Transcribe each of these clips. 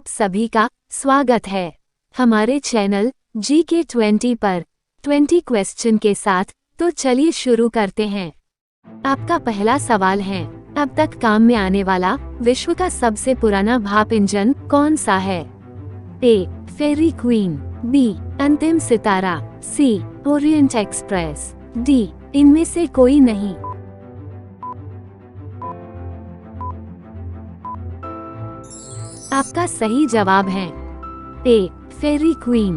आप सभी का स्वागत है हमारे चैनल GK20 पर 20 क्वेश्चन के साथ। तो चलिए शुरू करते हैं। आपका पहला सवाल है, अब तक काम में आने वाला विश्व का सबसे पुराना भाप इंजन कौन सा है? A. Fairy Queen, B. Antim Sitara, C. Orient Express, D. इनमें से कोई नहीं। आपका सही जवाब है ए. Fairy queen.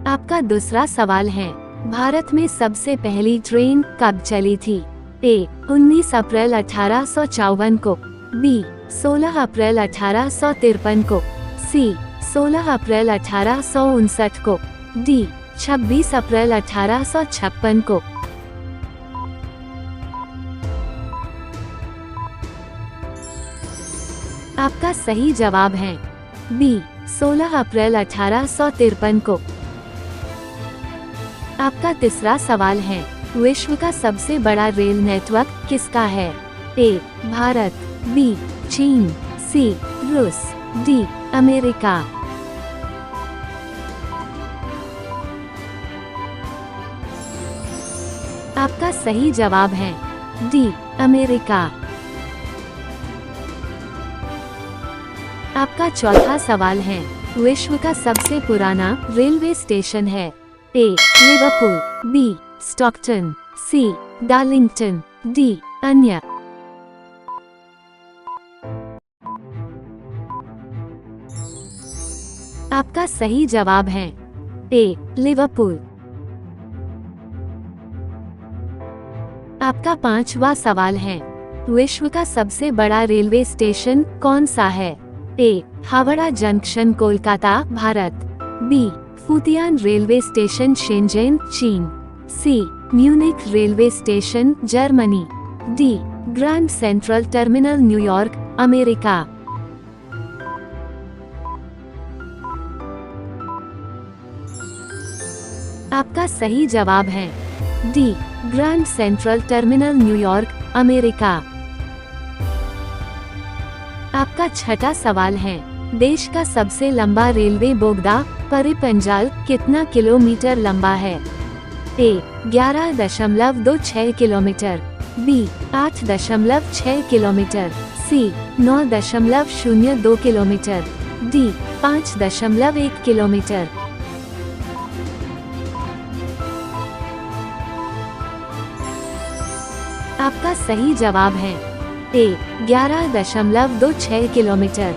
आपका दूसरा सवाल है, भारत में सबसे पहली ट्रेन कब चली थी? ए. 19 अप्रैल 1854 को, बी. 16 अप्रैल 1853 को, सी. 16 अप्रैल 1859 को, डी. 26 अप्रैल 1856 को। आपका सही जवाब है बी. 16 अप्रैल 1853 को। आपका तीसरा सवाल है, विश्व का सबसे बड़ा रेल नेटवर्क किसका है? ए. भारत, बी. चीन, सी. रूस, डी. अमेरिका। आपका सही जवाब है डी. अमेरिका। आपका चौथा सवाल है, विश्व का सबसे पुराना रेलवे स्टेशन है? A. Liverpool, B. Stockton, C. Darlington, D. अन्य। आपका सही जवाब है ए. लिवरपूल। आपका पांचवा सवाल है, विश्व का सबसे बड़ा रेलवे स्टेशन कौन सा है? A. Howrah junction, Kolkata, Bharat, B. Futian railway station, Shenzhen, चीन, C. Munich railway station, Germany, D. Grand Central Terminal, New York, America. आपका सही जवाब है D. Grand Central Terminal, New York, America. आपका छठा सवाल है, देश का सबसे लंबा रेलवे बोगदा परिपंजाल कितना किलोमीटर लंबा है? ए. 11.26 किलोमीटर, बी. 8.6 किलोमीटर, सी. 9.02 किलोमीटर, डी. 5.1 किलोमीटर। आपका सही जवाब है ए. 11.26 किलोमीटर।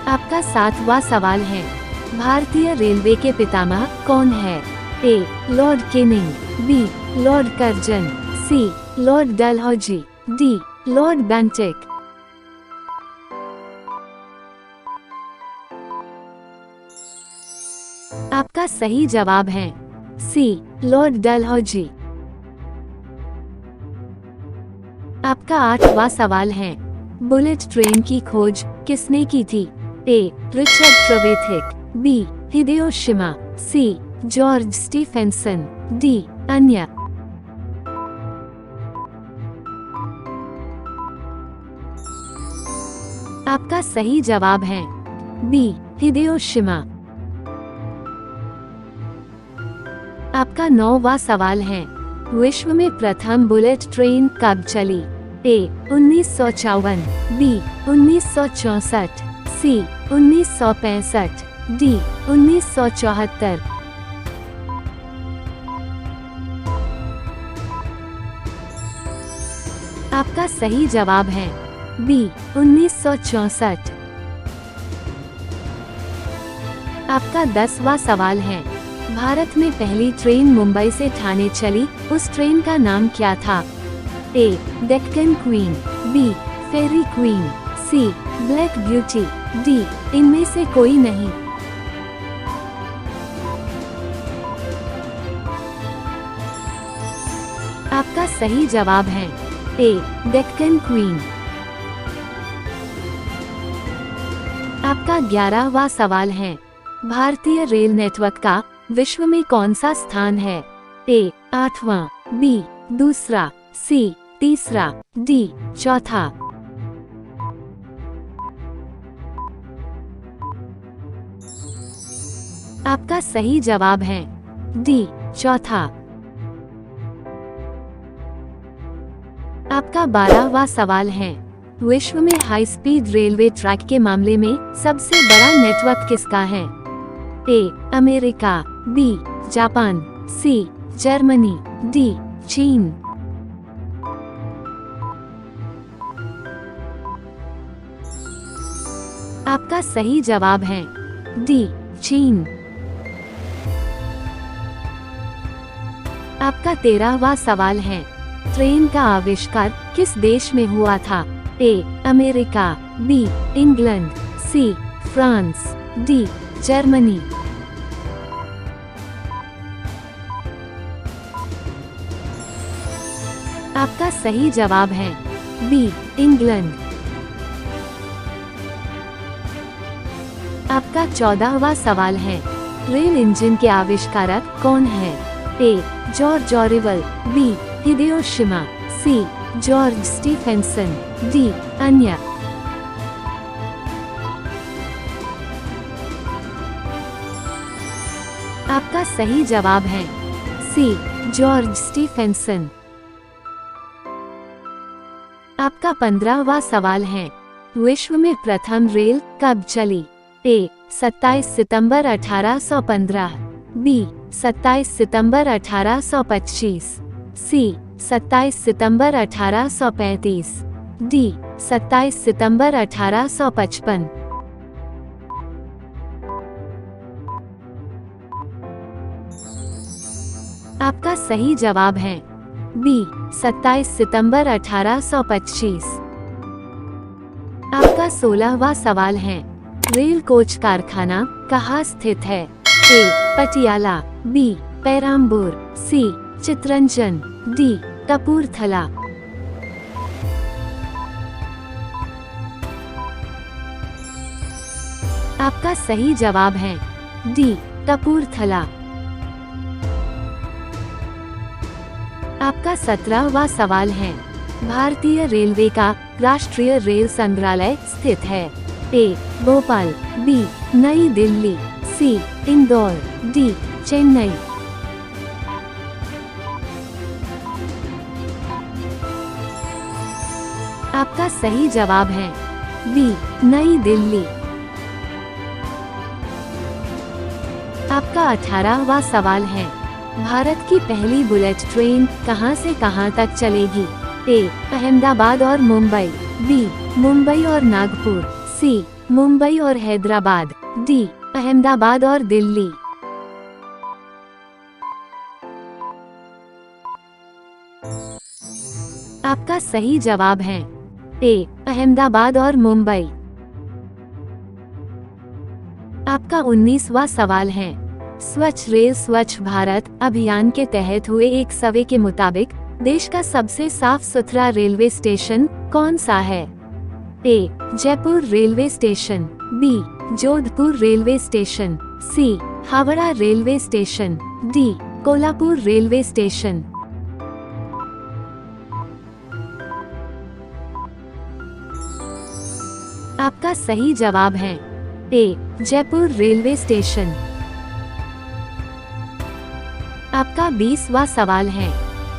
आपका सातवां सवाल है, भारतीय रेलवे के पितामह कौन है? A. Lord Canning, B. Lord Curzon, C. Lord Dalhousie, D. Lord Bentinck. आपका सही जवाब है सी. लॉर्ड डलहौजी। आपका आठवां सवाल है, बुलेट ट्रेन की खोज किसने की थी? A. Richard Trevithick, B. Hideo Shima, C. George Stephenson, D. अन्य। आपका सही जवाब है बी. हिदेयो शिमा। आपका नौवां सवाल है, विश्व में प्रथम बुलेट ट्रेन कब चली? ए. 1954, बी. 1964, सी. 1965, डी. 1974। आपका सही जवाब है बी. 1964। आपका 10वां सवाल है, भारत में पहली ट्रेन मुंबई से ठाणे चली, उस ट्रेन का नाम क्या था? A. Deccan Queen, B. Fairy Queen, C. Black Beauty, D. इनमें से कोई नहीं। आपका सही जवाब है ए. डेक्कन क्वीन। आपका 11वां सवाल है, भारतीय रेल नेटवर्क का विश्व में कौन सा स्थान है? ए. 8वां, बी. दूसरा, सी. तीसरा, डी. चौथा। आपका सही जवाब है डी चौथा। आपका 12वां सवाल है, विश्व में हाई स्पीड रेलवे ट्रैक के मामले में सबसे बड़ा नेटवर्क किसका है? A America, B Japan, C Germany, D चीन। आपका सही जवाब है डी चीन। आपका 13वां सवाल है, ट्रेन का आविष्कार किस देश में हुआ था? A America, B England, C France, D Germany. आपका सही जवाब है बी इंग्लैंड। आपका 14वां सवाल है, रेल इंजन के आविष्कारक कौन है? A George Orwell, B Hideo Shima, C George Stephenson, D अन्य। आपका सही जवाब है सी जॉर्ज स्टीफेंसन। आपका 15वां सवाल है, विश्व में प्रथम रेल कब चली? ए 27 सितंबर 1815, बी 27 सितंबर 1825, सी 27 सितंबर 1835, डी 27 सितंबर 1855। आपका सही जवाब है बी 27 सितंबर 1825। आपका 16वां सवाल है, रेल कोच कारखाना कहाँ स्थित है? ए पटियाला, बी पेराम्बूर, सी चितरंजन, डी कपूरथला। आपका सही जवाब है डी कपूरथला। आपका 17वां सवाल है, भारतीय रेलवे का राष्ट्रीय रेल संग्रहालय स्थित है? ए भोपाल, बी नई दिल्ली, सी इंदौर, डी चेन्नई। आपका सही जवाब है बी नई दिल्ली। आपका 18वां सवाल है, भारत की पहली बुलेट ट्रेन कहां से कहां तक चलेगी? ए अहमदाबाद और मुंबई, बी मुंबई और नागपुर, सी मुंबई और हैदराबाद, डी अहमदाबाद और दिल्ली। आपका सही जवाब है ए अहमदाबाद और मुंबई। आपका 19वां सवाल है, स्वच्छ रेल स्वच्छ भारत अभियान के तहत हुए एक सर्वे के मुताबिक देश का सबसे साफ सुथरा रेलवे स्टेशन कौन सा है? A Jaipur railway station, B Jodhpur railway station, C Howrah railway station, D Kolhapur railway station. आपका सही जवाब है ए जयपुर रेलवे स्टेशन। आपका 20वां सवाल है,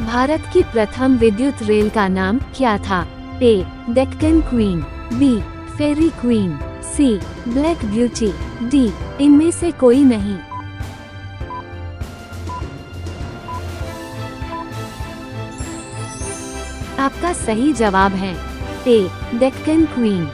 भारत की प्रथम विद्युत रेल का नाम क्या था? A Deccan Queen, B Fairy Queen, C Black Beauty, D इनमें से कोई नहीं। आपका सही जवाब है ए डेक्कन क्वीन।